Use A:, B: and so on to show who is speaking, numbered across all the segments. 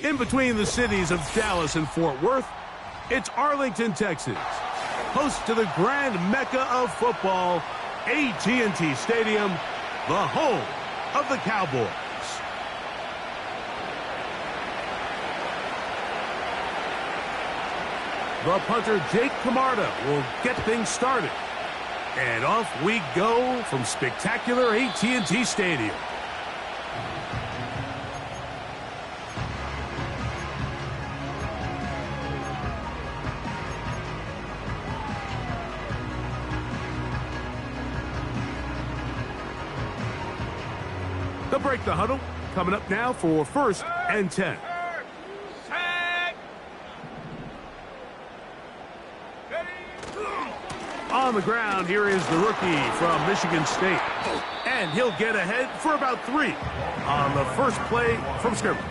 A: In between the cities of Dallas and Fort Worth, it's Arlington, Texas, host to the grand mecca of football, AT&T Stadium, the home of the Cowboys. The punter, Jake Camarda, will get things started. And off we go from spectacular AT&T Stadium. They'll break the huddle. Coming up now for 1st and 10. On the ground, here is the rookie from Michigan State. And he'll get ahead for about 3 on the first play from scrimmage.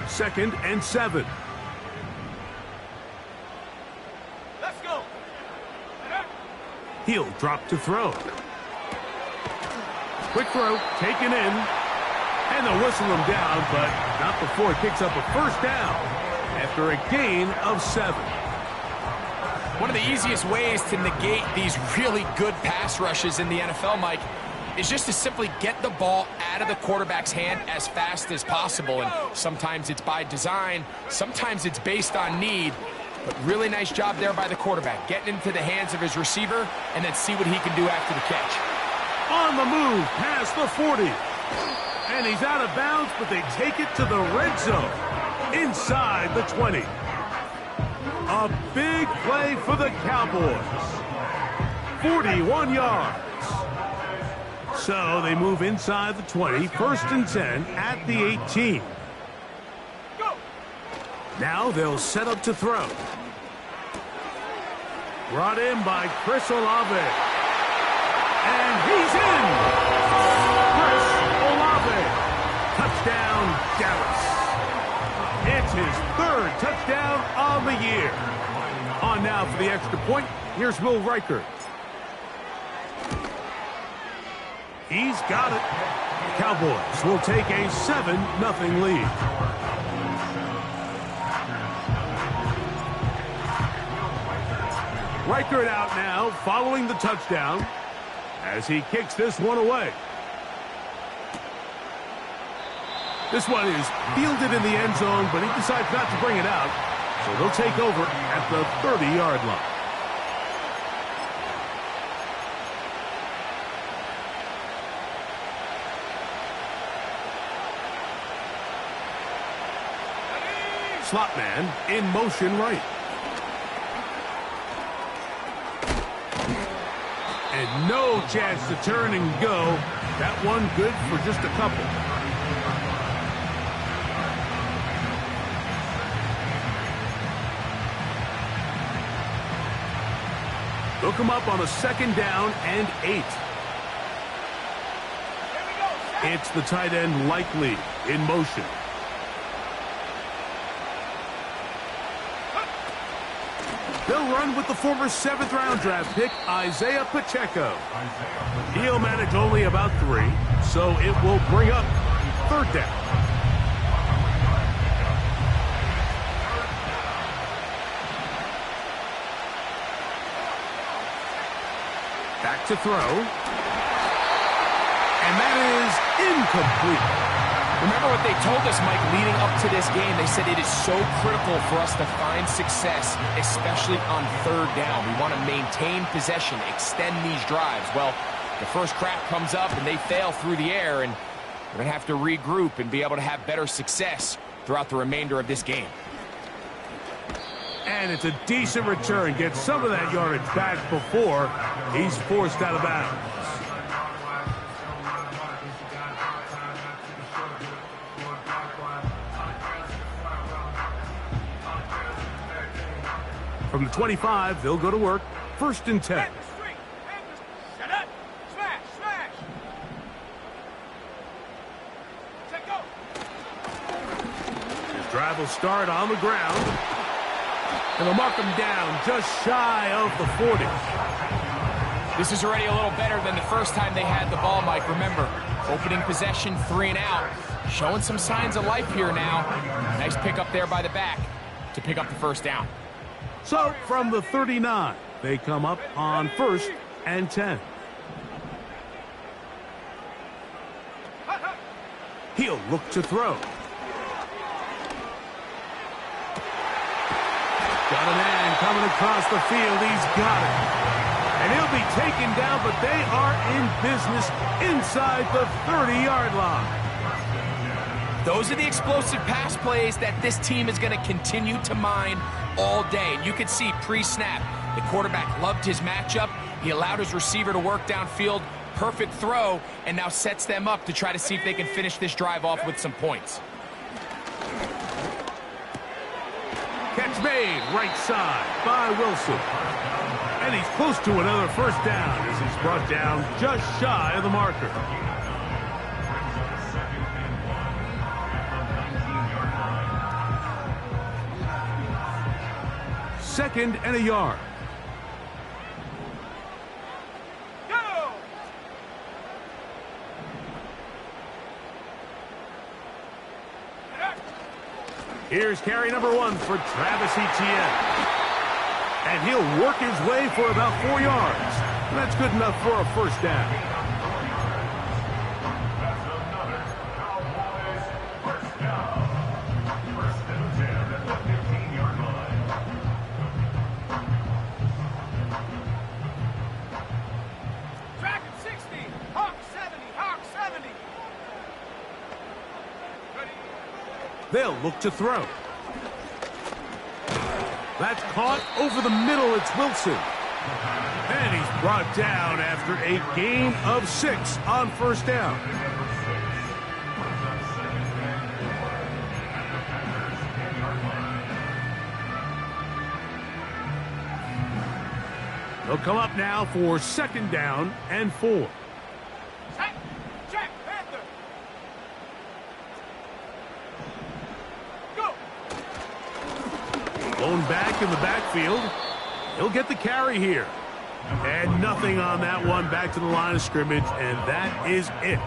A: Second and 7.
B: Let's go.
A: He'll drop to throw. Quick throw, taken in. And they'll whistle him down, but not before he picks up a first down after a gain of 7.
C: One of the easiest ways to negate these really good pass rushes in the NFL, Mike, is just to simply get the ball out of the quarterback's hand as fast as possible. And sometimes it's by design, sometimes it's based on need. But really nice job there by the quarterback, getting into the hands of his receiver and then see what he can do after the catch.
A: On the move, past the 40. And he's out of bounds, but they take it to the red zone, inside the 20. A big play for the Cowboys. 41 yards. So they move inside the 20, 1st and 10 at the 18. Now they'll set up to throw. Brought in by Chris Olave. And he's in! Touchdown, Dallas. It's his 3rd touchdown on the year. On now for the extra point, here's Will Reichert. He's got it. The Cowboys will take a 7-0 lead. Reichert out now, following the touchdown, as he kicks this one away. This one is fielded in the end zone, but he decides not to bring it out. So they'll take over at the 30-yard line. Slot man in motion right. And no chance to turn and go. That one good for just a couple. They'll come up on a 2nd down and 8. It's the tight end Likely in motion. They'll run with the former 7th-round draft pick, Isaiah Pacheco. He'll manage only about 3, so it will bring up 3rd down. Back to throw. And that is incomplete.
C: Remember what they told us, Mike, leading up to this game. They said it is so critical for us to find success, especially on 3rd down. We want to maintain possession, extend these drives. Well, the first crack comes up and they fail through the air, and we're going to have to regroup and be able to have better success throughout the remainder of this game.
A: And it's a decent return. Gets some of that yardage back before he's forced out of bounds. From the 25, they'll go to work. 1st and 10. His drive will start on the ground. And they'll mark him down just shy of the 40.
C: This is already a little better than the first time they had the ball, Mike. Remember, opening possession, 3 and out. Showing some signs of life here now. Nice pick up there by the back to pick up the first down.
A: So from the 39, they come up on 1st and 10. He'll look to throw. Got a man coming across the field. He's got it. And he'll be taken down, but they are in business inside the 30-yard line.
C: Those are the explosive pass plays that this team is going to continue to mine all day. You could see pre-snap, the quarterback loved his matchup. He allowed his receiver to work downfield. Perfect throw, and now sets them up to try to see if they can finish this drive off with some points.
A: Catch made right side by Wilson. And he's close to another first down as he's brought down just shy of the marker. Second and a yard.
B: Go!
A: Here's carry number 1 for Travis Etienne. And he'll work his way for about 4 yards. That's good enough for a first down.
B: Track at 60. Hawk 70. Hawk 70. Ready.
A: They'll look to throw. That's caught over the middle. It's Wilson. And he's brought down after a gain of 6 on first down. They'll come up now for 2nd down and 4.
B: Check. Check. Panther. Go.
A: Blown back in the backfield. He'll get the carry here. And nothing on that one. Back to the line of scrimmage, and that is it.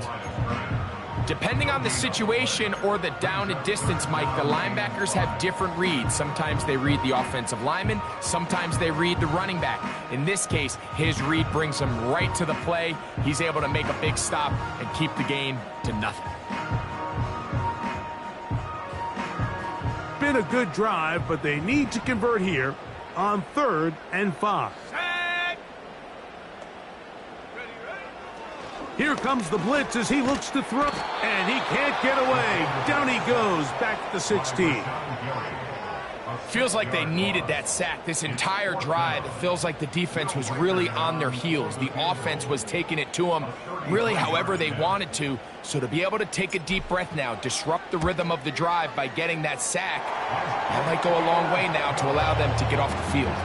C: Depending on the situation or the down and distance, Mike, the linebackers have different reads. Sometimes they read the offensive lineman. Sometimes they read the running back. In this case, his read brings him right to the play. He's able to make a big stop and keep the gain to nothing.
A: Been a good drive, but they need to convert here on 3rd and 5.
B: Check. Ready, ready.
A: Here comes the blitz as he looks to throw, and he can't get away. Down he goes, back to 16.
C: Feels like they needed that sack this entire drive. It feels like the defense was really on their heels. The offense was taking it to them really however they wanted to. So to be able to take a deep breath now, disrupt the rhythm of the drive by getting that sack, that might go a long way now to allow them to get off the field.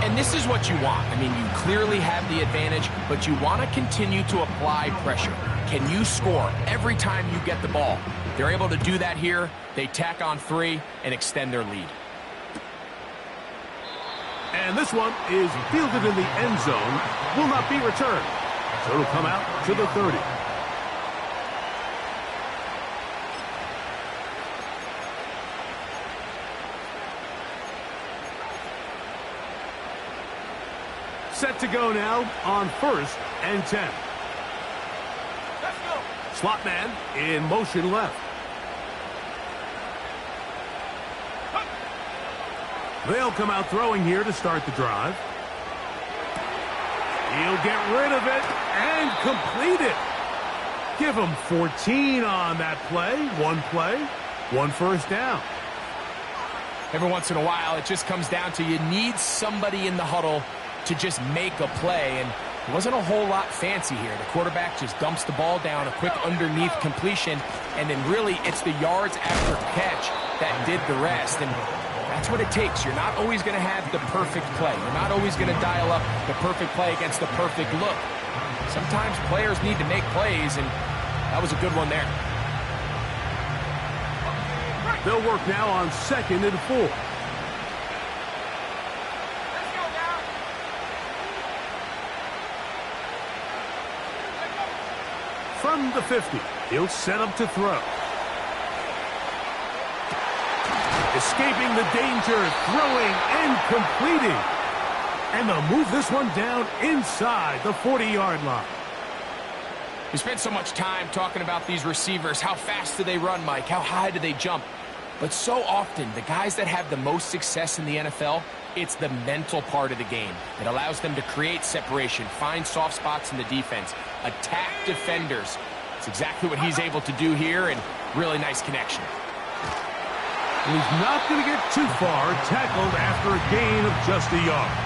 C: And this is what you want. I mean, you clearly have the advantage, but you want to continue to apply pressure. Can you score every time you get the ball? They're able to do that here. They tack on 3 and extend their lead.
A: And this one is fielded in the end zone, will not be returned. So it'll come out to the 30. Set to go now on 1st and 10.
B: Let's go.
A: Slot man in motion left. They'll come out throwing here to start the drive. He'll get rid of it and complete it. Give him 14 on that play. One first down.
C: Every once in a while, it just comes down to you need somebody in the huddle to just make a play, and it wasn't a whole lot fancy here. The quarterback just dumps the ball down, a quick underneath completion, and then really it's the yards after catch that did the rest, and that's what it takes. You're not always going to have the perfect play. You're not always going to dial up the perfect play against the perfect look. Sometimes players need to make plays, and that was a good one there.
A: They'll work now on 2nd and 4. the 50. He'll set up to throw. Escaping the danger, throwing and completing. And they'll move this one down inside the 40-yard line.
C: We spent so much time talking about these receivers. How fast do they run, Mike? How high do they jump? But so often, the guys that have the most success in the NFL, it's the mental part of the game. It allows them to create separation, find soft spots in the defense, attack defenders. It's exactly what he's able to do here, and really nice connection.
A: And he's not going to get too far, tackled after a gain of just a yard.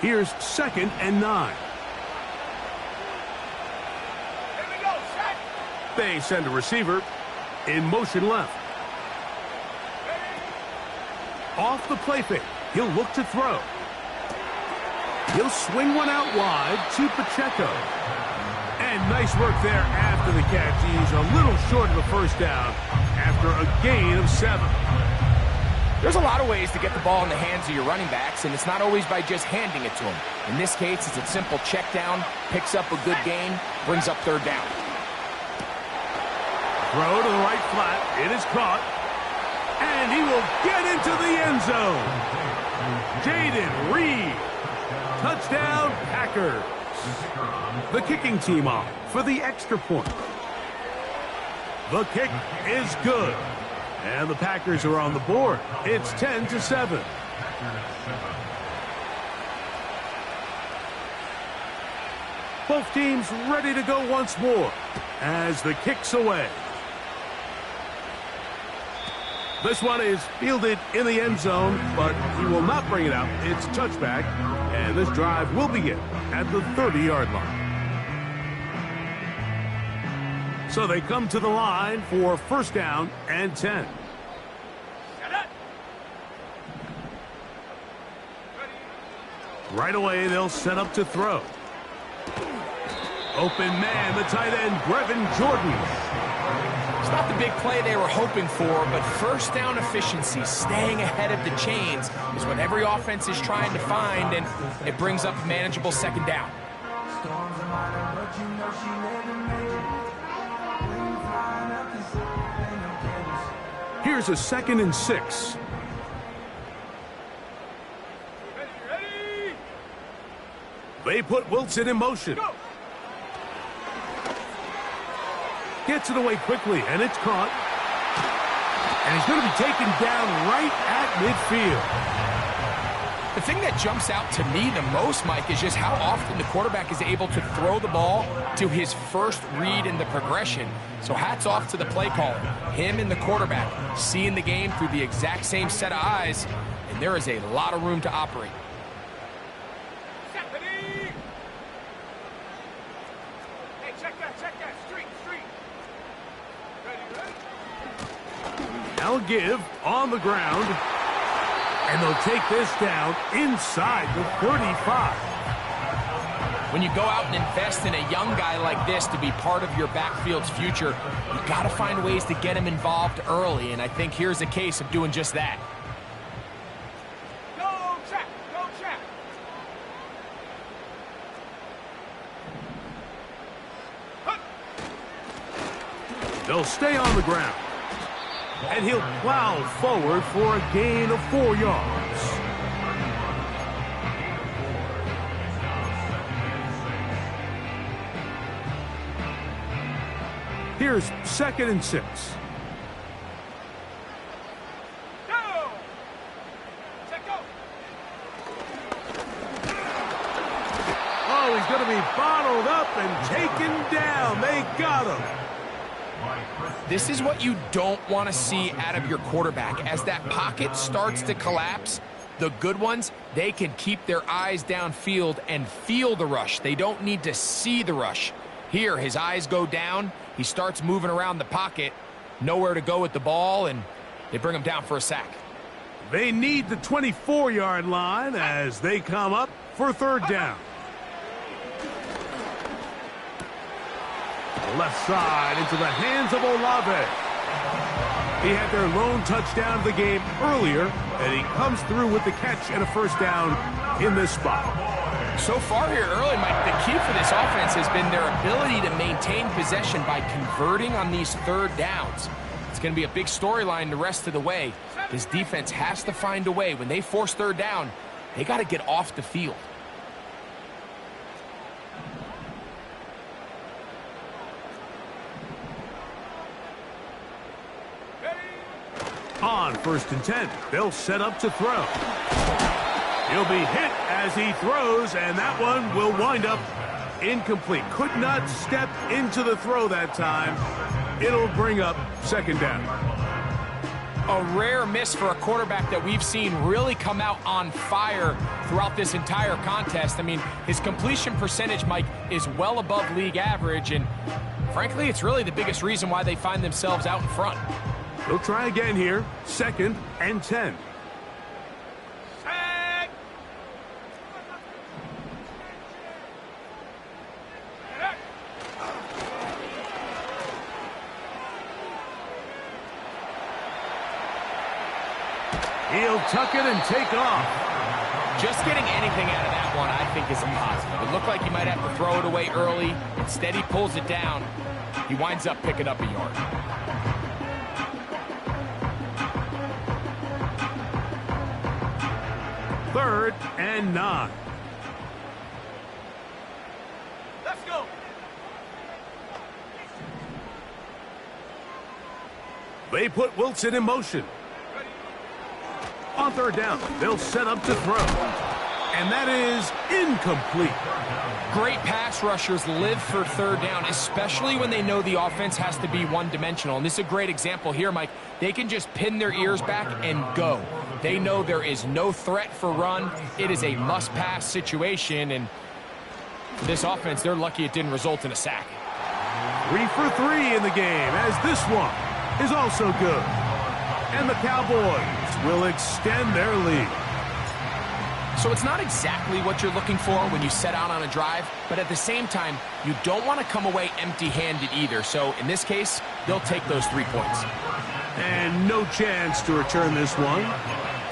A: Here's 2nd and 9.
B: Here we go, set.
A: They send a receiver in motion left. Off the play fake. He'll look to throw. He'll swing one out wide to Pacheco. And nice work there after the catch. He's a little short of the first down after a gain of 7.
C: There's a lot of ways to get the ball in the hands of your running backs, and it's not always by just handing it to them. In this case, it's a simple check down, picks up a good gain, brings up 3rd down.
A: Throw to the right flat. It is caught. And he will get into the end zone. Jaden Reed. Touchdown, Packers. The kicking team off for the extra point. The kick is good. And the Packers are on the board. It's 10-7. Both teams ready to go once more as the kick's away. This one is fielded in the end zone, but he will not bring it out. It's a touchback, and this drive will begin at the 30-yard line. So they come to the line for 1st down and 10. Right away, they'll set up to throw. Open man, the tight end, Brevin Jordan.
C: It's not the big play they were hoping for, but 1st down efficiency, staying ahead of the chains, is what every offense is trying to find, and it brings up a manageable 2nd down.
A: Here's a 2nd and 6.
B: Ready.
A: They put Wilson in motion.
B: Go.
A: Gets it away quickly, and it's caught. And he's going to be taken down right at midfield.
C: The thing that jumps out to me the most, Mike, is just how often the quarterback is able to throw the ball to his first read in the progression. So hats off to the play caller. Him and the quarterback seeing the game through the exact same set of eyes, and there is a lot of room to operate.
B: Ready. Hey, check that. Street. Ready.
A: Now give on the ground. And they'll take this down inside the 35.
C: When you go out and invest in a young guy like this to be part of your backfield's future, you've got to find ways to get him involved early, and I think here's a case of doing just that.
B: Go check.
A: They'll stay on the ground. And he'll plow forward for a gain of 4 yards. Here's 2nd and 6.
B: Go. Check go.
A: Oh, he's going to be bottled up and taken down. They got him.
C: This is what you don't want to see out of your quarterback. As that pocket starts to collapse, The good ones, they can keep their eyes downfield and feel the rush. They don't need to see the rush. Here, his eyes go down. He starts moving around the pocket. Nowhere to go with the ball, and they bring him down for a sack.
A: They need the 24-yard line as they come up for third down. Left side into the hands of Olave. He had their lone touchdown of the game earlier, and he comes through with the catch and a first down in this spot.
C: So far here early, Mike, the key for this offense has been their ability to maintain possession by converting on these third downs. It's going to be a big storyline the rest of the way. This defense has to find a way. When they force third down, they got to get off the field.
A: On 1st and 10, they'll set up to throw. He'll be hit as he throws, and that one will wind up incomplete. Could not step into the throw that time. It'll bring up second down.
C: A rare miss for a quarterback that we've seen really come out on fire throughout this entire contest. I mean, his completion percentage, Mike, is well above league average, and frankly, it's really the biggest reason why they find themselves out in front.
A: They'll try again here, 2nd and 10. He'll tuck it and take off.
C: Just getting anything out of that one, I think, is a positive. It looked like he might have to throw it away early. Instead, he pulls it down. He winds up picking up a yard.
A: 3rd and 9.
B: Let's go.
A: They put Wilson in motion. On 3rd down, they'll set up to throw. And that is incomplete.
C: Great pass rushers live for third down, especially when they know the offense has to be one-dimensional. And this is a great example here, Mike. They can just pin their ears back and go. They know there is no threat for run. It is a must-pass situation. And for this offense, they're lucky it didn't result in a sack.
A: 3 for 3 in the game, as this one is also good. And the Cowboys will extend their lead.
C: So it's not exactly what you're looking for when you set out on a drive, but at the same time, you don't want to come away empty-handed either. So in this case, they'll take those 3 points.
A: And no chance to return this one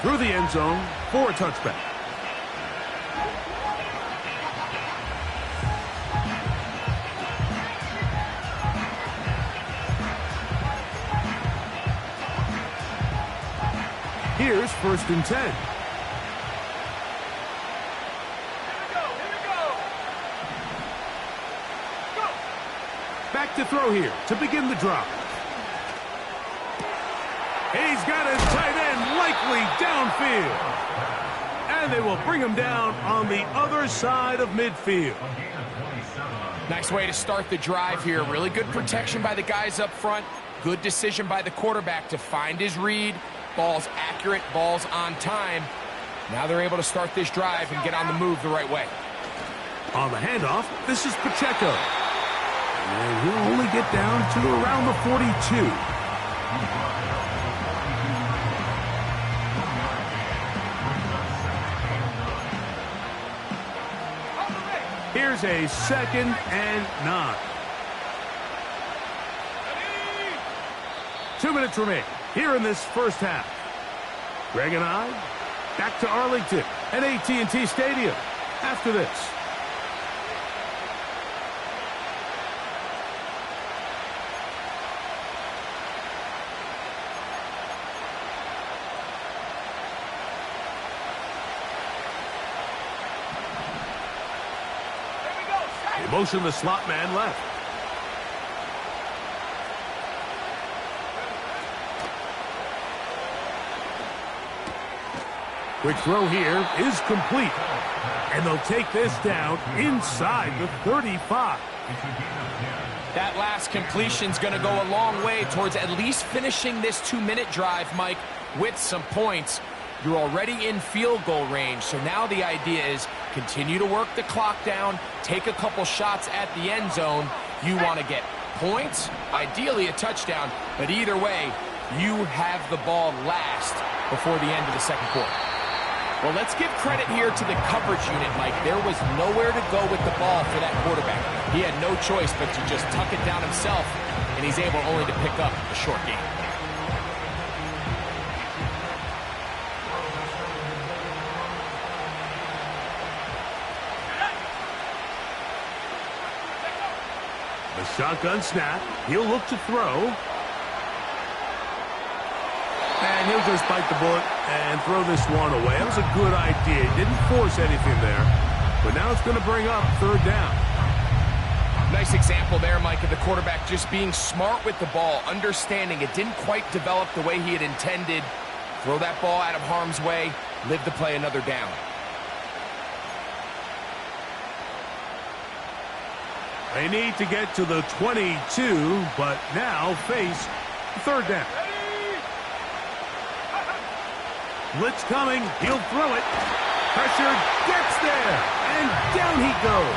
A: through the end zone for a touchback. Here's 1st and 10. Back to throw here to begin the drive. He's got his tight end likely downfield. And they will bring him down on the other side of midfield.
C: Nice way to start the drive here. Really good protection by the guys up front. Good decision by the quarterback to find his read. Ball's accurate, ball's on time. Now they're able to start this drive and get on the move the right way.
A: On the handoff, this is Pacheco. And he'll only get down to around the 42. Here's a 2nd and 9. 2 minutes remain here in this first half. Greg and I back to Arlington at AT&T Stadium after this. They motion the slot man left. Quick throw here is complete. And they'll take this down inside the 35.
C: That last completion's going to go a long way towards at least finishing this 2-minute drive, Mike, with some points. You're already in field goal range, so now the idea is continue to work the clock down, take a couple shots at the end zone. You want to get points, ideally a touchdown, but either way, you have the ball last before the end of the second quarter. Well, let's give credit here to the coverage unit, Mike. There was nowhere to go with the ball for that quarterback. He had no choice but to just tuck it down himself, and he's able only to pick up a short gain.
A: The shotgun snap. He'll look to throw. And he'll just bite the bullet and throw this one away. That was a good idea. He didn't force anything there. But now it's going to bring up third down.
C: Nice example there, Mike, of the quarterback just being smart with the ball, understanding it didn't quite develop the way he had intended. Throw that ball out of harm's way, live to play another down.
A: They need to get to the 22, but now face third down. Blitz coming. He'll throw it. Pressure gets there, and down he goes.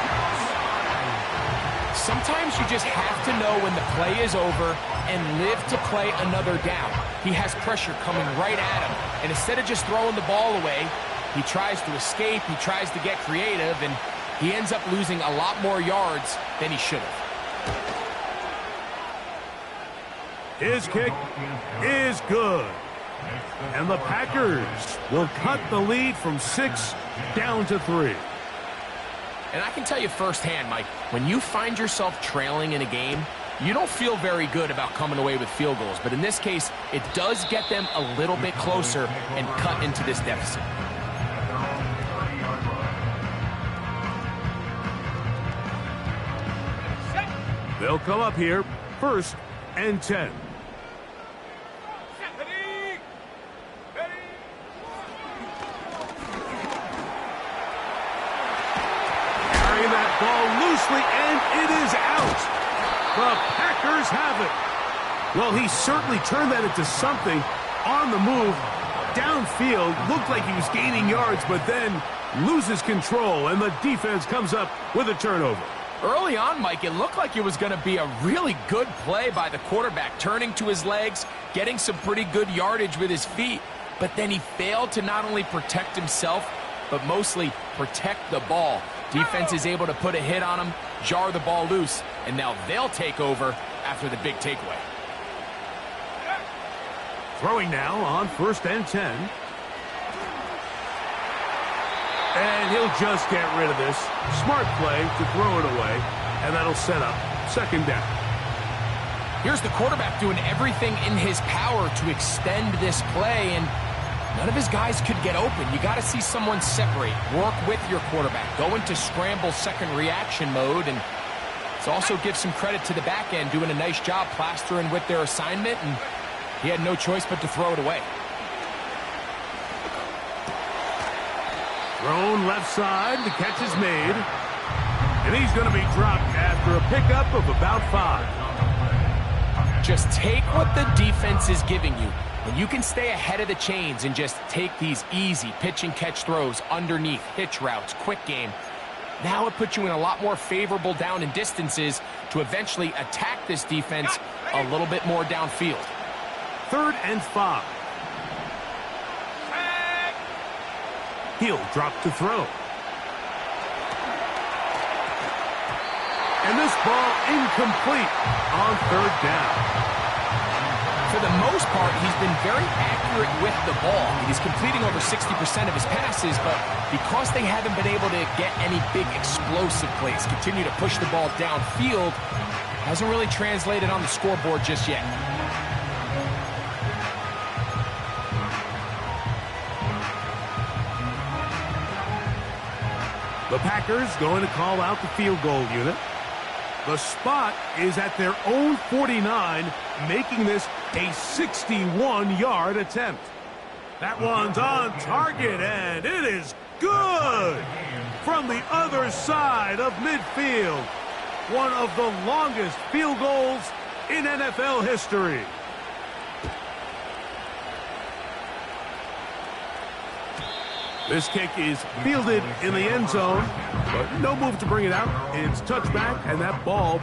C: Sometimes you just have to know when the play is over and live to play another down. He has pressure coming right at him, and instead of just throwing the ball away, he tries to escape, he tries to get creative, and he ends up losing a lot more yards than he should have.
A: His kick is good. And the Packers will cut the lead from 6 down to 3.
C: And I can tell you firsthand, Mike, when you find yourself trailing in a game, you don't feel very good about coming away with field goals. But in this case, it does get them a little bit closer and cut into this deficit.
A: They'll come up here, 1st and 10. Carrying that ball loosely, and it is out. The Packers have it. Well, he certainly turned that into something on the move. Downfield, looked like he was gaining yards, but then loses control, and the defense comes up with a turnover.
C: Early on, Mike, it looked like it was going to be a really good play by the quarterback, turning to his legs, getting some pretty good yardage with his feet. But then he failed to not only protect himself, but mostly protect the ball. Defense is able to put a hit on him, jar the ball loose, and now they'll take over after the big takeaway.
A: Throwing now on 1st and 10. And he'll just get rid of this. Smart play to throw it away, and that'll set up 2nd down.
C: Here's the quarterback doing everything in his power to extend this play, and none of his guys could get open. You got to see someone separate, work with your quarterback, go into scramble second reaction mode, and it's also give some credit to the back end doing a nice job plastering with their assignment, and he had no choice but to throw it away.
A: Thrown left side, the catch is made. And he's going to be dropped after a pickup of about 5.
C: Just take what the defense is giving you. And you can stay ahead of the chains and just take these easy pitch and catch throws underneath, hitch routes, quick game. Now it puts you in a lot more favorable down and distances to eventually attack this defense a little bit more downfield.
A: 3rd and 5. He'll drop to throw. And this ball incomplete on 3rd down.
C: For the most part, he's been very accurate with the ball. He's completing over 60% of his passes, but because they haven't been able to get any big explosive plays, continue to push the ball downfield, hasn't really translated on the scoreboard just yet.
A: The Packers going to call out the field goal unit. The spot is at their own 49, making this a 61-yard attempt. That one's on target, and it is good from the other side of midfield. One of the longest field goals in NFL history. This kick is fielded in the end zone, but no move to bring it out. It's touchback, and that ball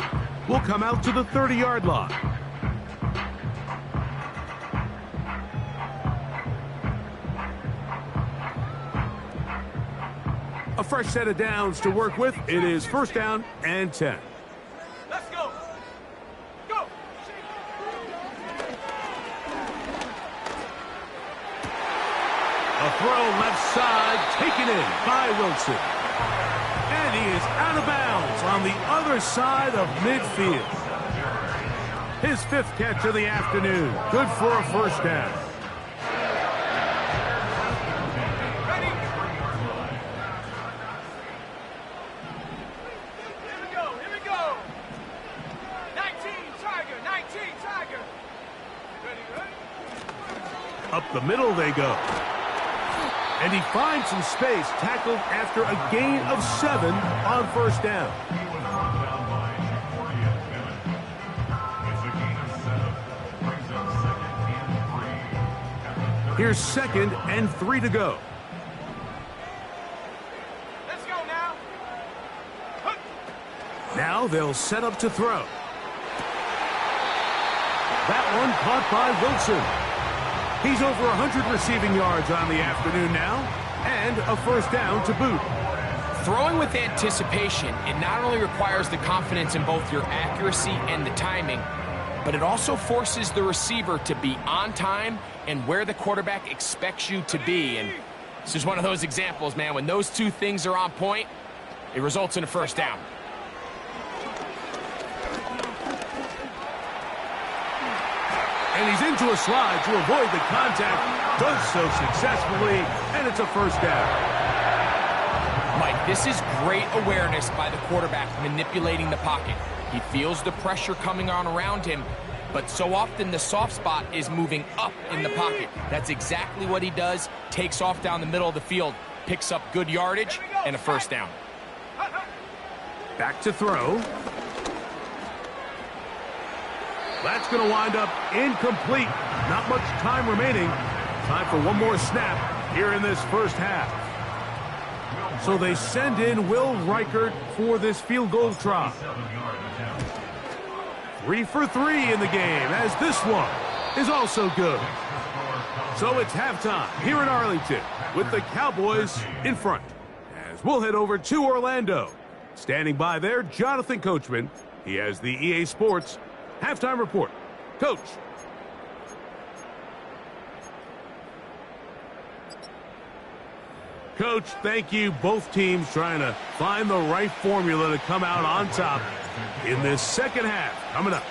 A: will come out to the 30-yard line. A fresh set of downs to work with. It is first down and 10.
B: Let's go. Go.
A: A throw left side, taken in by Wilson. And he is out of bounds on the other side of midfield. His 5th catch of the afternoon. Good for a first down.
B: Ready? Here we go. 19 Tiger, 19 Tiger. Ready?
A: Up the middle they go. And he finds some space, tackled after a gain of 7 on first down. Here's 2nd and 3 to go.
B: Let's go now.
A: Now they'll set up to throw. That one caught by Wilson. He's over 100 receiving yards on the afternoon now, and a first down to boot.
C: Throwing with anticipation, it not only requires the confidence in both your accuracy and the timing, but it also forces the receiver to be on time and where the quarterback expects you to be. And this is one of those examples, man. When those two things are on point, it results in a first down.
A: And he's into a slide to avoid the contact. Does so successfully, and it's a first down.
C: Mike, this is great awareness by the quarterback manipulating the pocket. He feels the pressure coming on around him, but so often the soft spot is moving up in the pocket. That's exactly what he does. Takes off down the middle of the field, picks up good yardage, and a first down.
A: Back to throw. That's going to wind up incomplete. Not much time remaining. Time for one more snap here in this first half. So they send in Will Reichert for this field goal try. 3 for 3 in the game, as this one is also good. So it's halftime here in Arlington with the Cowboys in front. As we'll head over to Orlando. Standing by there, Jonathan Coachman. He has the EA Sports halftime report. Coach. Coach, thank you. Both teams trying to find the right formula to come out on top in this second half. Coming up,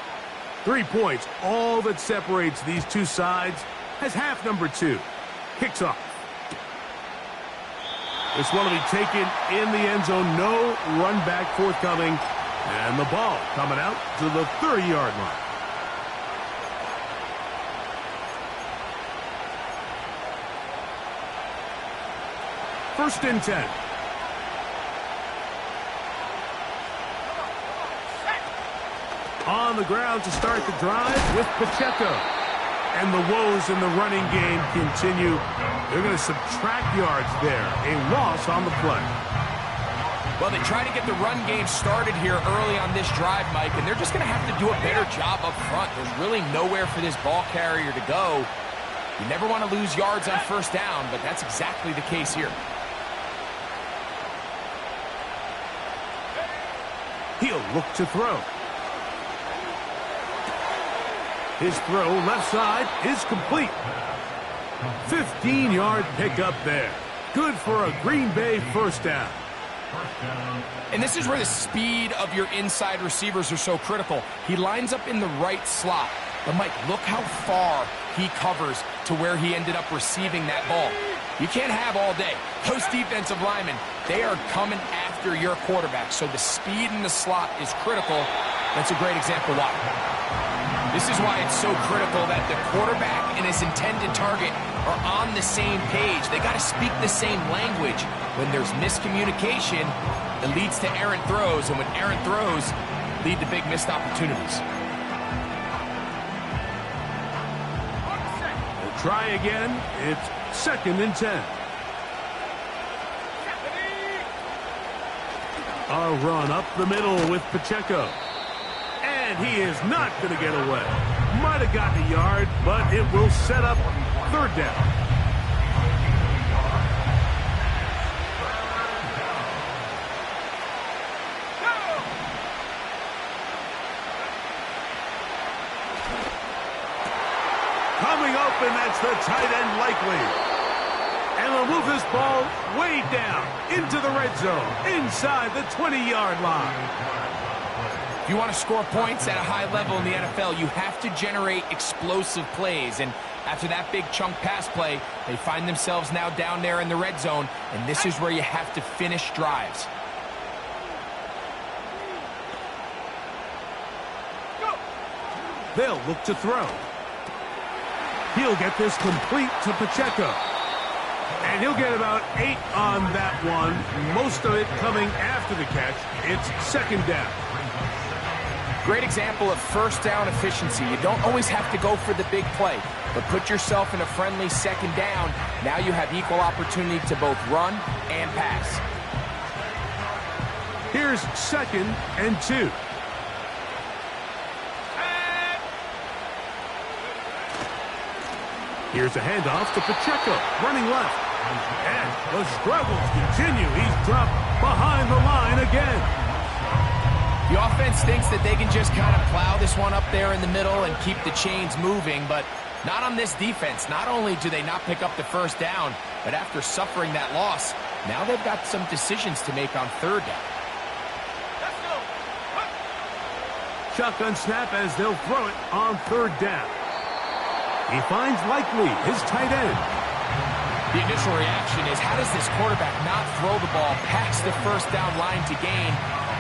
A: 3 points, all that separates these two sides as half number 2 kicks off. This one will be taken in the end zone. No run back forthcoming. And the ball coming out to the 30-yard line. First and 10. On the ground to start the drive with Pacheco. And the woes in the running game continue. They're going to subtract yards there. A loss on the play.
C: Well, they try to get the run game started here early on this drive, Mike, and they're just going to have to do a better job up front. There's really nowhere for this ball carrier to go. You never want to lose yards on first down, but that's exactly the case here.
A: He'll look to throw. His throw left side is complete. 15-yard pickup there. Good for a Green Bay first down.
C: And this is where the speed of your inside receivers are so critical. He lines up in the right slot. But, Mike, look how far he covers to where he ended up receiving that ball. You can't have all day. Those defensive linemen, they are coming after your quarterback. So the speed in the slot is critical. That's a great example why. This is why it's so critical that the quarterback and his intended target are on the same page. They got to speak the same language. When there's miscommunication, it leads to errant throws, and when errant throws lead to big missed opportunities.
A: We'll try again. It's second and 10. A run up the middle with Pacheco. And he is not going to get away. Might have gotten a yard, but it will set up third down. Coming open, that's the tight end likely. And they'll move this ball way down into the red zone, inside the 20-yard line.
C: If you want to score points at a high level in the NFL, you have to generate explosive plays. And after that big chunk pass play, they find themselves now down there in the red zone, and this is where you have to finish drives.
A: They'll look to throw. He'll get this complete to Pacheco. And he'll get about 8 on that one, most of it coming after the catch. It's second down.
C: Great example of first down efficiency. You don't always have to go for the big play, but put yourself in a friendly second down. Now you have equal opportunity to both run and pass.
A: Here's 2nd and 2. Here's a handoff to Pacheco, running left. And the struggles continue. He's dropped behind the line again.
C: The offense thinks that they can just kind of plow this one up there in the middle and keep the chains moving, but not on this defense. Not only do they not pick up the first down, but after suffering that loss, now they've got some decisions to make on third down.
A: Shotgun snap as they'll throw it on third down. He finds Likely, his tight end.
C: The initial reaction is, how does this quarterback not throw the ball past the first down line to gain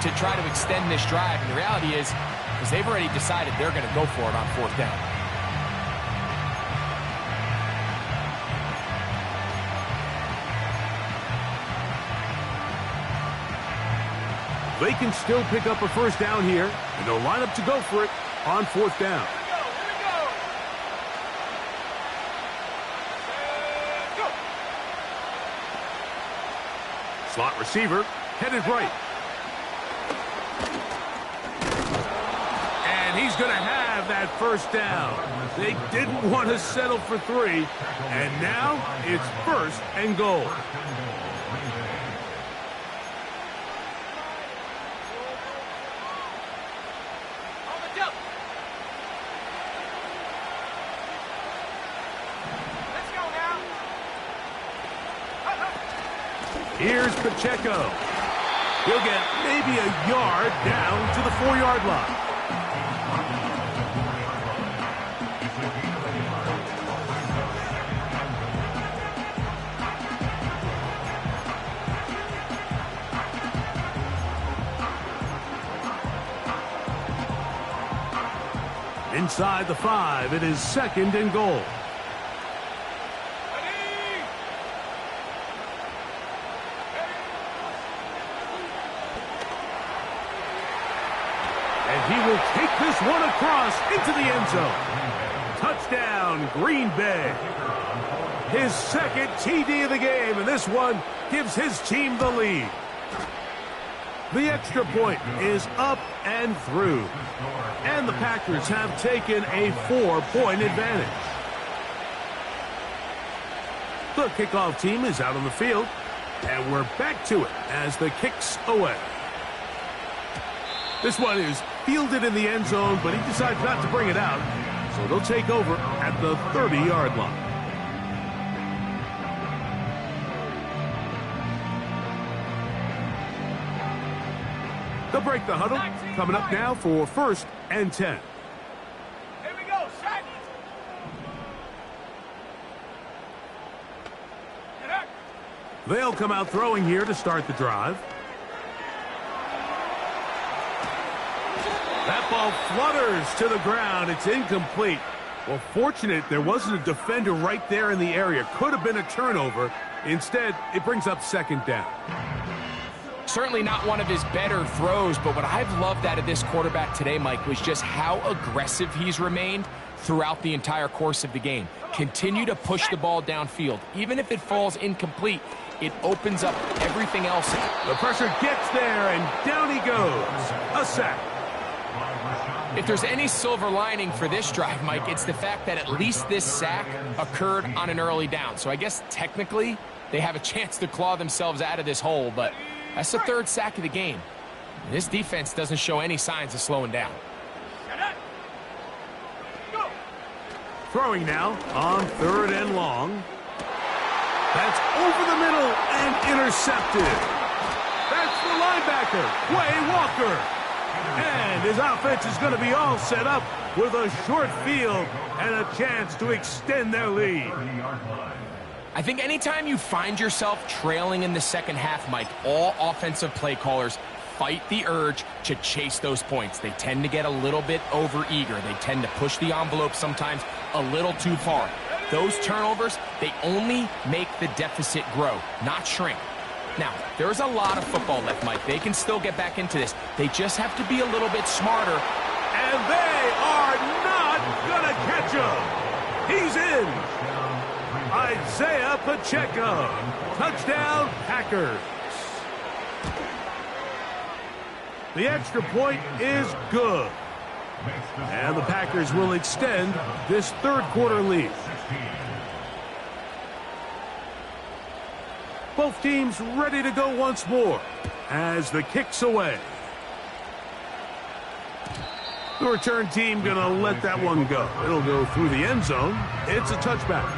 C: to try to extend this drive? And the reality is they've already decided they're going to go for it on fourth down.
A: They can still pick up a first down here, and they'll line up to go for it on fourth down. Slot receiver, headed right. And he's going to have that first down. They didn't want to settle for 3, and now it's 1st and goal. Here's Pacheco. He'll get maybe a yard down to the 4-yard line. Inside the 5, it is 2nd and goal. He will take this one across into the end zone. Touchdown, Green Bay. His 2nd TD of the game, and this one gives his team the lead. The extra point is up and through. And the Packers have taken a 4-point advantage. The kickoff team is out on the field, and we're back to it as the kick's away. This one is fielded in the end zone, but he decides not to bring it out, so they'll take over at the 30-yard line. They'll break the huddle. Coming up now for 1st and 10.
B: Here we go, set.
A: They'll come out throwing here to start the drive. That ball flutters to the ground. It's incomplete. Well, fortunate there wasn't a defender right there in the area. Could have been a turnover. Instead, it brings up 2nd down.
C: Certainly not one of his better throws, but what I've loved out of this quarterback today, Mike, was just how aggressive he's remained throughout the entire course of the game. Continue to push the ball downfield. Even if it falls incomplete, it opens up everything else.
A: The pressure gets there, and down he goes. A sack.
C: If there's any silver lining for this drive, Mike, it's the fact that at least this sack occurred on an early down. So I guess technically they have a chance to claw themselves out of this hole, but that's the third sack of the game. This defense doesn't show any signs of slowing down.
A: Throwing now on 3rd and long. That's over the middle and intercepted. That's the linebacker, Quay Walker. And his offense is going to be all set up with a short field and a chance to extend their lead.
C: I think anytime you find yourself trailing in the second half, Mike, all offensive play callers fight the urge to chase those points. They tend to get a little bit overeager. They tend to push the envelope sometimes a little too far. Those turnovers, they only make the deficit grow, not shrink. Now, there's a lot of football left, Mike. They can still get back into this. They just have to be a little bit smarter.
A: And they are not going to catch him. He's in. Isaiah Pacheco. Touchdown, Packers. The extra point is good. And the Packers will extend this third quarter lead. Both teams ready to go once more as the kick's away. The return team going to let that one go. It'll go through the end zone. It's a touchback.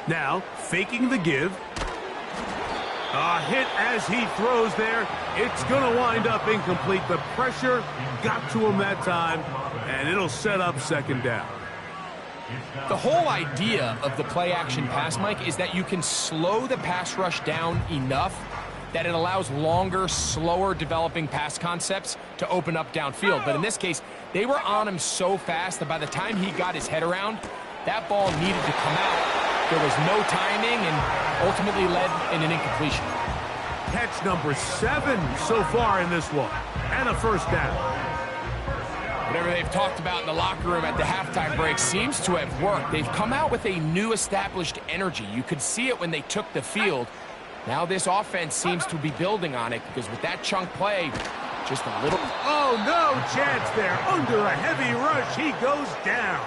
A: Now, faking the give. A hit as he throws there. It's going to wind up incomplete. The pressure got to him that time, and it'll set up second down.
C: The whole idea of the play-action pass, Mike, is that you can slow the pass rush down enough that it allows longer, slower developing pass concepts to open up downfield. But in this case, they were on him so fast that by the time he got his head around, that ball needed to come out. There was no timing and ultimately led in an incompletion.
A: Catch number 7 so far in this one. And a first down.
C: Whatever they've talked about in the locker room at the halftime break seems to have worked. They've come out with a new established energy. You could see it when they took the field. Now this offense seems to be building on it because with that chunk play, just a little...
A: Oh, no chance there. Under a heavy rush, he goes down.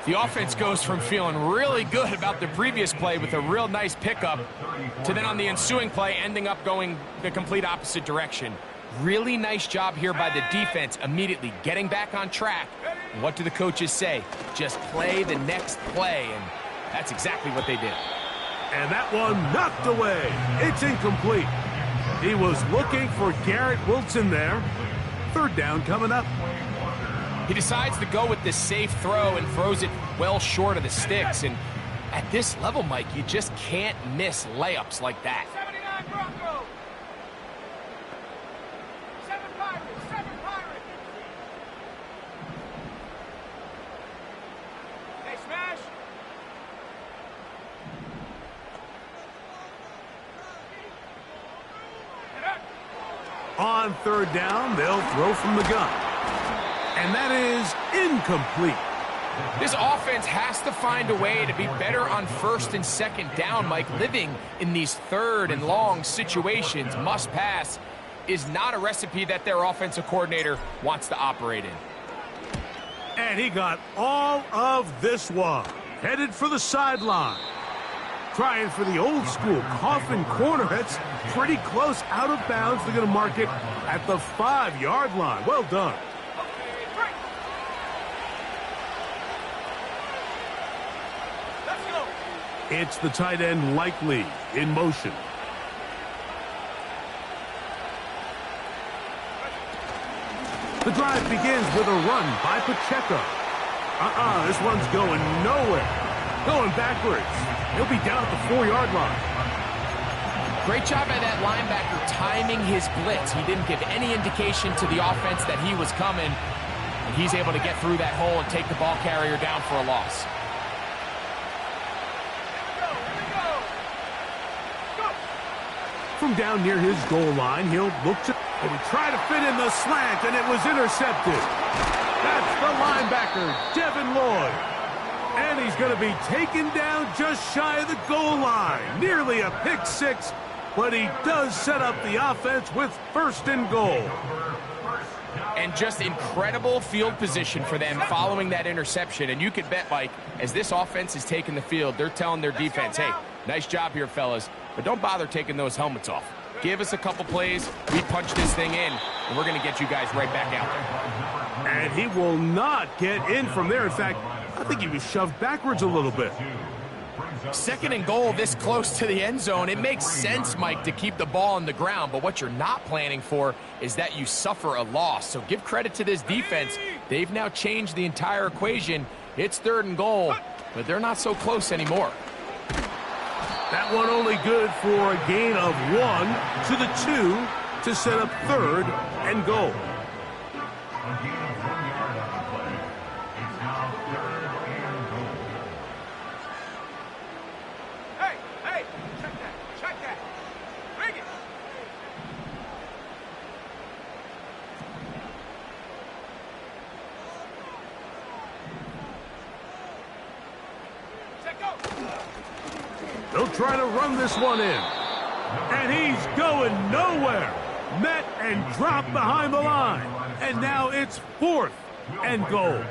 C: The offense goes from feeling really good about the previous play with a real nice pickup to then on the ensuing play ending up going the complete opposite direction. Really nice job here by the defense immediately getting back on track. And what do the coaches say? Just play the next play, and that's exactly what they did.
A: And that one knocked away. It's incomplete. He was looking for Garrett Wilson there. Third down coming up.
C: He decides to go with this safe throw and throws it well short of the sticks. And at this level, Mike, you just can't miss layups like that.
B: 79 Broncos. 7 Pirates. 7 Pirates. Hey, smash.
A: On third down, they'll throw from the gun. And that is incomplete.
C: This offense has to find a way to be better on first and second down, Mike. Living in these third and long situations, must pass, is not a recipe that their offensive coordinator wants to operate in.
A: And he got all of this one. Headed for the sideline. Trying for the old school coffin corner. That's pretty close out of bounds. They're going to mark it at the 5-yard line. Well done. It's the tight end Likely in motion. The drive begins with a run by Pacheco. This one's going nowhere. Going backwards. He'll be down at the 4-yard line.
C: Great job by that linebacker timing his blitz. He didn't give any indication to the offense that he was coming. and he's able to get through that hole and take the ball carrier down for a loss.
A: From down near his goal line, he'll look to... And he tried to fit in the slant, and it was intercepted. That's the linebacker, Devin Lloyd. And he's going to be taken down just shy of the goal line. Nearly a pick six, but he does set up the offense with first and goal.
C: And just incredible field position for them following that interception. And you could bet, Mike, as this offense is taking the field, they're telling their defense, hey, nice job here, fellas, but don't bother taking those helmets off. Give us a couple plays, we punch this thing in, and we're going to get you guys right back out there.
A: And he will not get in from there. In fact, I think he was shoved backwards a little bit.
C: Second and goal this close to the end zone. It makes sense, Mike, to keep the ball on the ground, but what you're not planning for is that you suffer a loss. So give credit to this defense. They've now changed the entire equation. It's third and goal, but they're not so close anymore.
A: That one only good for a gain of 1 to the 2 to set up third and goal.
B: Hey, check that. Bring it. Check go.
A: They'll try to run this one in. And he's going nowhere. Met and dropped behind the line. And now it's fourth and goal.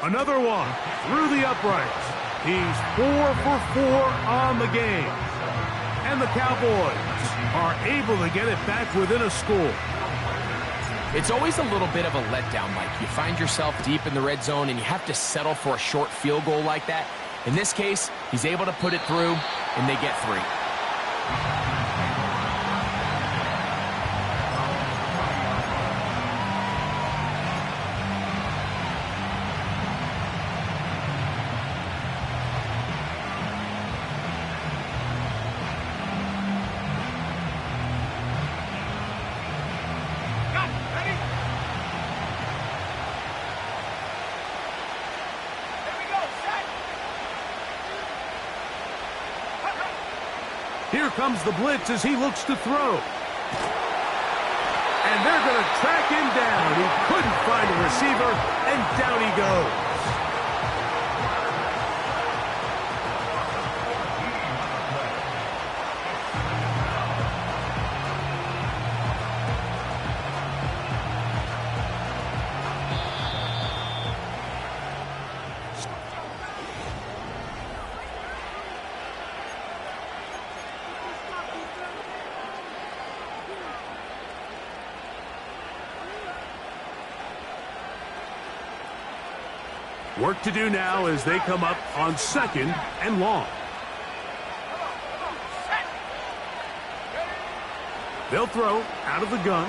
A: Another one through the uprights. He's 4 for 4 on the game. And the Cowboys are able to get it back within a score.
C: It's always a little bit of a letdown, Mike. You find yourself deep in the red zone and you have to settle for a short field goal like that. In this case, he's able to put it through and they get 3.
A: Here comes the blitz as he looks to throw. And they're going to track him down. He couldn't find a receiver, and down he goes. Work to do now as they come up on second and long. They'll throw out of the gun.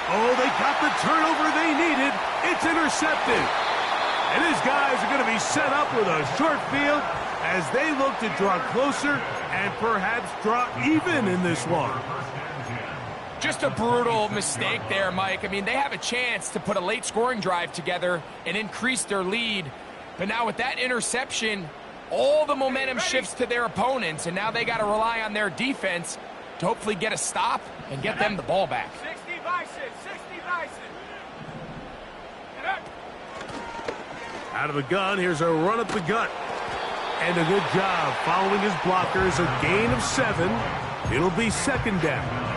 A: Oh, they got the turnover they needed. It's intercepted. And his guys are going to be set up with a short field as they look to draw closer and perhaps draw even in this one.
C: Just a brutal mistake there, Mike. I mean, they have a chance to put a late scoring drive together and increase their lead. But now with that interception, all the momentum shifts to their opponents, and now they got to rely on their defense to hopefully get a stop and get them the ball back.
B: 60 Bison.
A: Out of the gun, here's a run up the gut. And a good job following his blockers, a gain of 7. It'll be second down.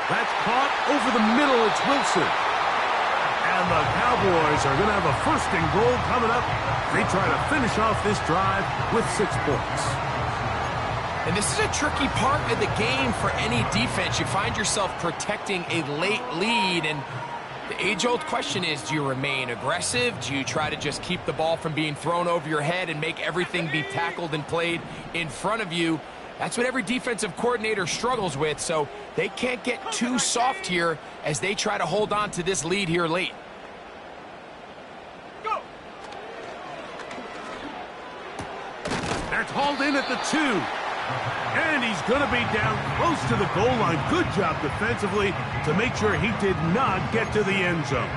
A: That's caught over the middle. It's Wilson. And the Cowboys are going to have a first and goal coming up. They try to finish off this drive with 6 points.
C: And this is a tricky part of the game for any defense. You find yourself protecting a late lead, and the age-old question is, do you remain aggressive? Do you try to just keep the ball from being thrown over your head and make everything be tackled and played in front of you? That's what every defensive coordinator struggles with, so they can't get too soft here as they try to hold on to this lead here late.
B: Go.
A: That's hauled in at the 2. And he's going to be down close to the goal line. Good job defensively to make sure he did not get to the end zone.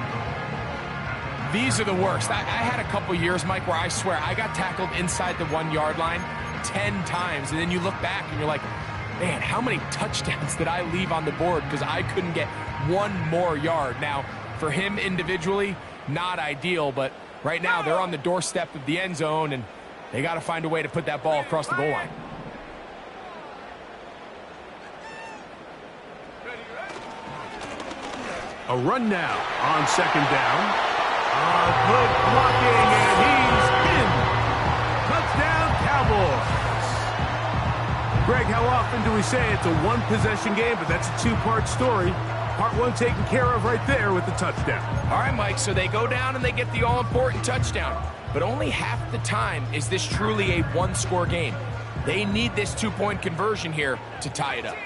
C: These are the worst. I had a couple years, Mike, where I swear I got tackled inside the 1-yard line 10 times. And then you look back and you're like, man, how many touchdowns did I leave on the board because I couldn't get one more yard? Now, for him individually, not ideal, but right now they're on the doorstep of the end zone, and they got to find a way to put that ball across the goal line.
A: A run now on 2nd down. Good blocking, and he's in. Touchdown, Cowboys. Greg, how often do we say it's a one-possession game, but that's a two-part story? Part 1 taken care of right there with the touchdown.
C: All right, Mike, so they go down and they get the all-important touchdown. But only half the time is this truly a one-score game. They need this 2-point conversion here to tie it up.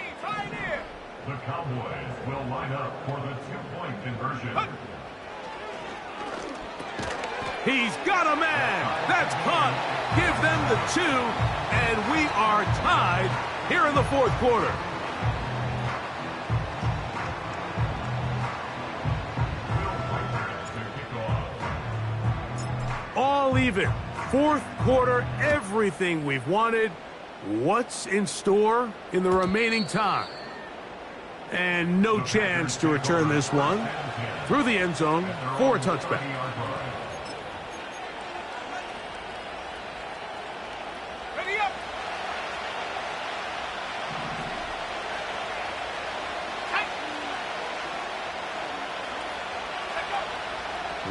D: The Cowboys will line up for the 2-point conversion.
A: He's got a man. That's caught. Give them the 2, and we are tied here in the 4th quarter. All even. 4th quarter, everything we've wanted. What's in store in the remaining time? And no chance to return this one through the end zone for a touchback.
B: Ready up.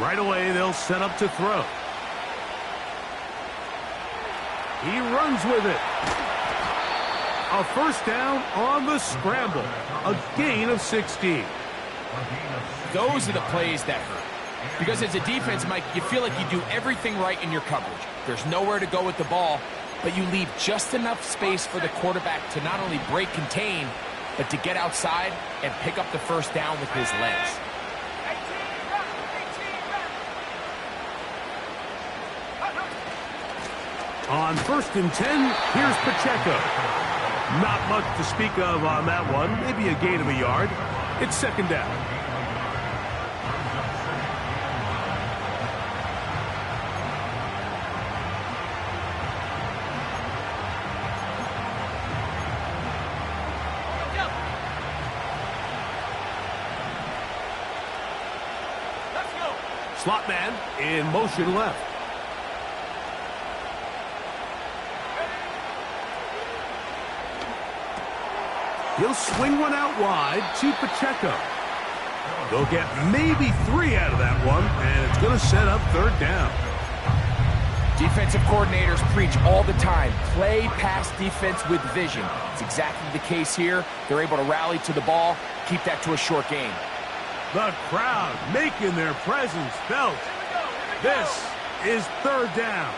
A: Right away, they'll set up to throw. He runs with it. A first down on the scramble. A gain of 16.
C: Those are the plays that hurt. Because as a defense, Mike, you feel like you do everything right in your coverage. There's nowhere to go with the ball, but you leave just enough space for the quarterback to not only break contain, but to get outside and pick up the first down with his legs.
A: On 1st and 10, here's Pacheco. Not much to speak of on that one. Maybe a gain of a yard. It's 2nd down.
B: Let's go.
A: Slot man in motion left. He'll swing one out wide to Pacheco. They'll get maybe 3 out of that one, and it's going to set up 3rd down.
C: Defensive coordinators preach all the time, play pass defense with vision. It's exactly the case here. They're able to rally to the ball, keep that to a short game.
A: The crowd making their presence felt. This is 3rd down.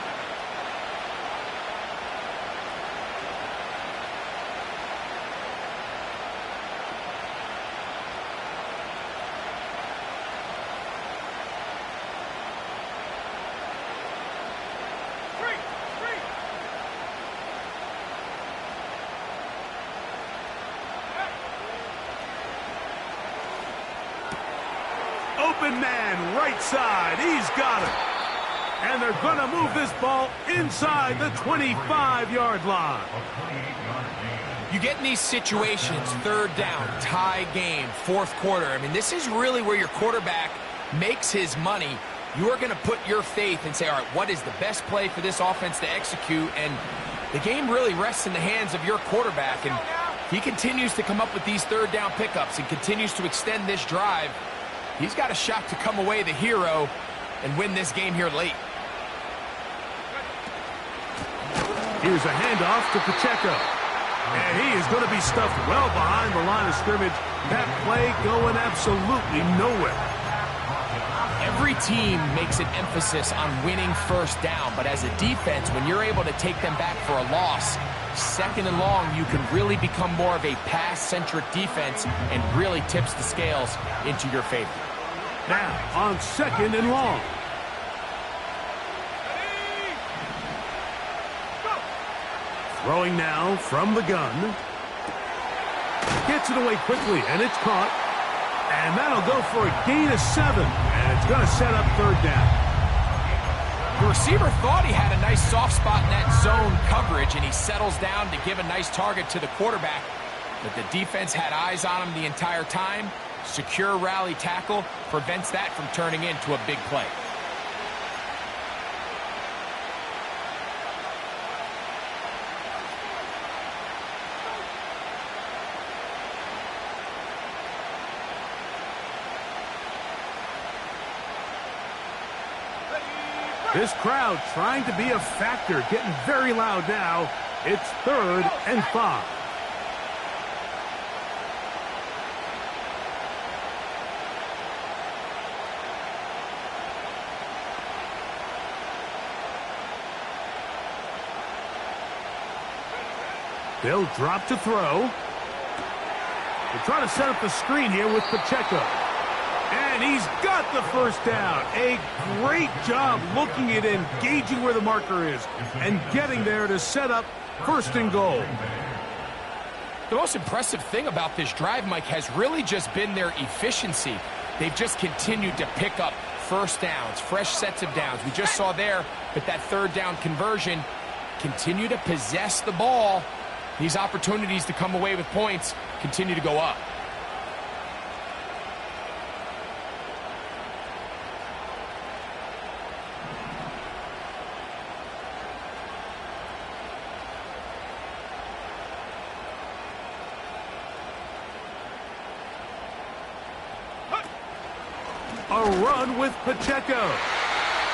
A: Open man, right side. He's got it. And they're going to move this ball inside the 25-yard line.
C: You get in these situations, 3rd down, tie game, 4th quarter. I mean, this is really where your quarterback makes his money. You are going to put your faith and say, all right, what is the best play for this offense to execute? And the game really rests in the hands of your quarterback. And he continues to come up with these 3rd down pickups and continues to extend this drive. He's got a shot to come away the hero and win this game here late.
A: Here's a handoff to Pacheco. And he is going to be stuffed well behind the line of scrimmage. That play going absolutely nowhere.
C: Every team makes an emphasis on winning first down, but as a defense, when you're able to take them back for a loss, second and long, you can really become more of a pass-centric defense and really tips the scales into your favor.
A: Now, on second and long. Throwing now from the gun. Gets it away quickly, and it's caught. And that'll go for a gain of 7. And it's going to set up third down.
C: The receiver thought he had a nice soft spot in that zone coverage, and he settles down to give a nice target to the quarterback. But the defense had eyes on him the entire time. Secure rally tackle prevents that from turning into a big play.
A: This crowd trying to be a factor, getting very loud now. It's 3rd and 5. They'll drop to throw. They're trying to set up the screen here with Pacheco. And he's got the first down. A great job looking at engaging where the marker is and getting there to set up 1st and goal.
C: The most impressive thing about this drive, Mike, has really just been their efficiency. They've just continued to pick up first downs, fresh sets of downs. We just saw there that that 3rd down conversion, continue to possess the ball. These opportunities to come away with points continue to go up.
A: A run with Pacheco.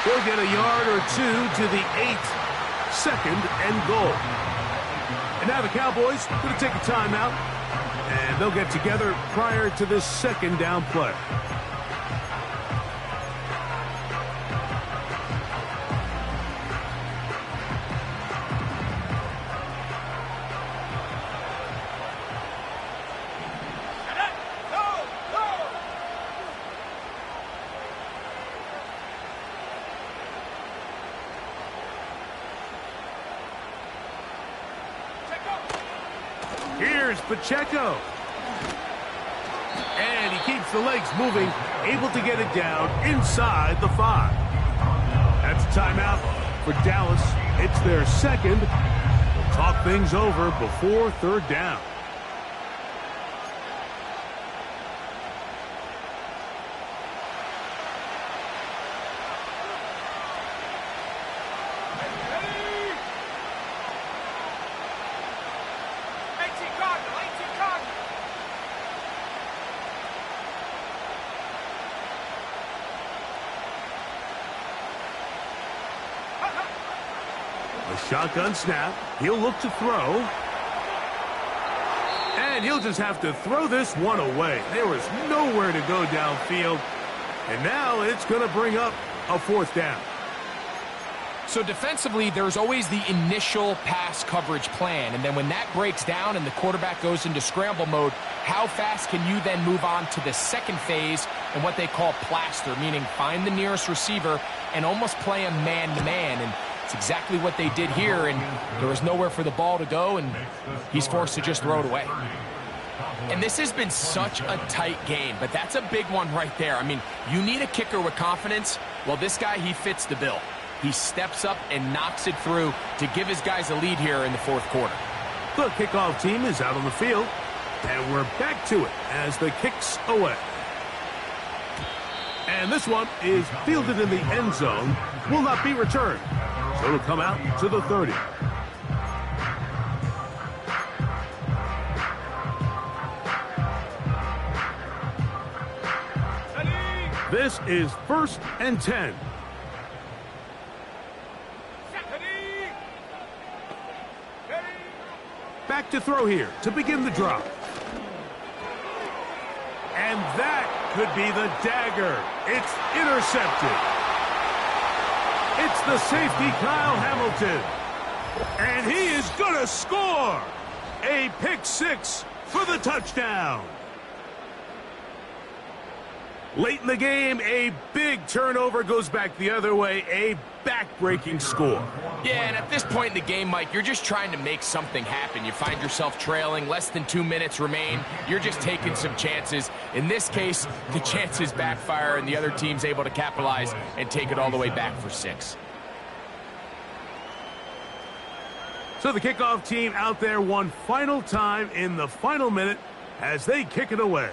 A: He'll get a yard or 2 to the 8. 2nd and goal. And now the Cowboys going to take a timeout, and they'll get together prior to this 2nd down play. Here's Pacheco. And he keeps the legs moving, able to get it down inside the 5. That's a timeout for Dallas. It's their 2nd. They'll talk things over before 3rd down. A shotgun snap. He'll look to throw. And he'll just have to throw this one away. There was nowhere to go downfield. And now it's going to bring up a 4th down.
C: So defensively, there's always the initial pass coverage plan. And then when that breaks down and the quarterback goes into scramble mode, how fast can you then move on to the 2nd phase and what they call plaster, meaning find the nearest receiver and almost play him man-to-man. And it's exactly what they did here, and there was nowhere for the ball to go, and he's forced to just throw it away. And this has been such a tight game, but that's a big one right there. I mean, you need a kicker with confidence. Well, this guy, he fits the bill. He steps up and knocks it through to give his guys a lead here in the 4th quarter.
A: The kickoff team is out on the field, and we're back to it as the kick's away. And this one is fielded in the end zone, will not be returned. So it'll come out to the 30. This is 1st and 10. Back to throw here to begin the drive. And that could be the dagger. It's intercepted. It's the safety, Kyle Hamilton. And he is going to score. A pick six for the touchdown. Late in the game, a big turnover goes back the other way. A back-breaking score.
C: Yeah, and at this point in the game, Mike, you're just trying to make something happen. You find yourself trailing, less than 2 minutes remain. You're just taking some chances. In this case, the chances backfire, and the other team's able to capitalize and take it all the way back for 6.
A: So the kickoff team out there one final time in the final minute as they kick it away.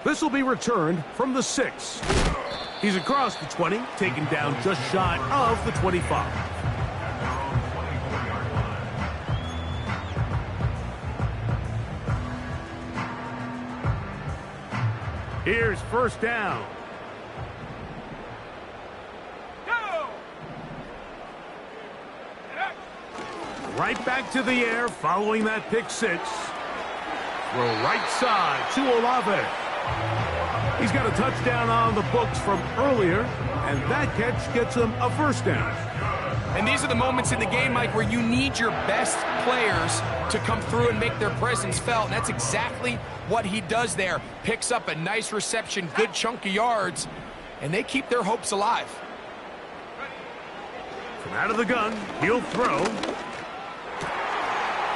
A: This will be returned from the 6. He's across the 20, taken down just shy of the 25. Here's first down.
B: Go!
A: Right back to the air following that pick 6. Throw right side to Olave. He's got a touchdown on the books from earlier, and that catch gets him a first down.
C: And these are the moments in the game, Mike, where you need your best players to come through and make their presence felt. And that's exactly what he does there. Picks up a nice reception, good chunk of yards, and they keep their hopes alive.
A: From out of the gun, he'll throw.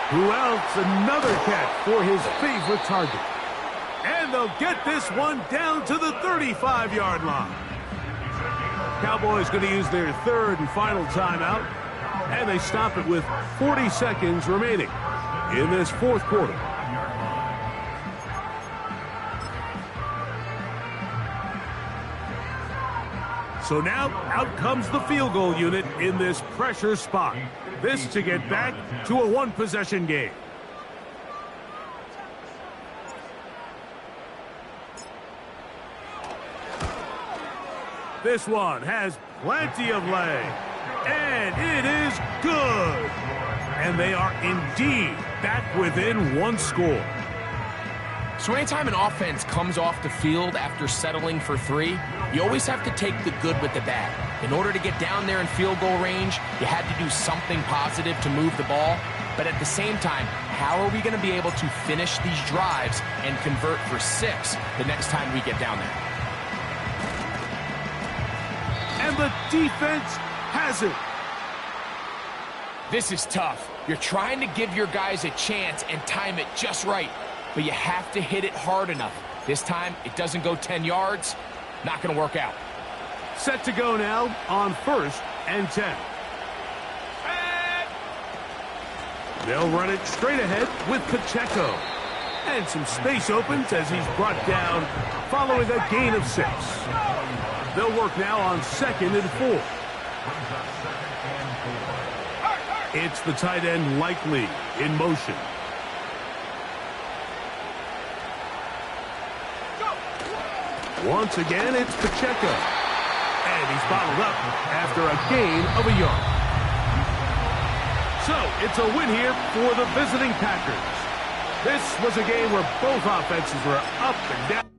A: Who else? Another catch for his favorite target. And they'll get this one down to the 35-yard line. Cowboys going to use their third and final timeout, and they stop it with 40 seconds remaining in this fourth quarter. So now out comes the field goal unit in this pressure spot. This to get back to a one-possession game. This one has plenty of leg, and it is good. And they are indeed back within one score.
C: So anytime an offense comes off the field after settling for 3, you always have to take the good with the bad. In order to get down there in field goal range, you had to do something positive to move the ball. But at the same time, how are we going to be able to finish these drives and convert for 6 the next time we get down there?
A: And the defense has it.
C: This is tough. You're trying to give your guys a chance and time it just right, but you have to hit it hard enough. This time, it doesn't go 10 yards. Not going to work out.
A: Set to go now on 1st and 10. They'll run it straight ahead with Pacheco. And some space opens as he's brought down following a gain of 6. They'll work now on 2nd and 4. It's the tight end Likely in motion. Once again, it's Pacheco. And he's bottled up after a gain of a yard. So, it's a win here for the visiting Packers. This was a game where both offenses were up and down.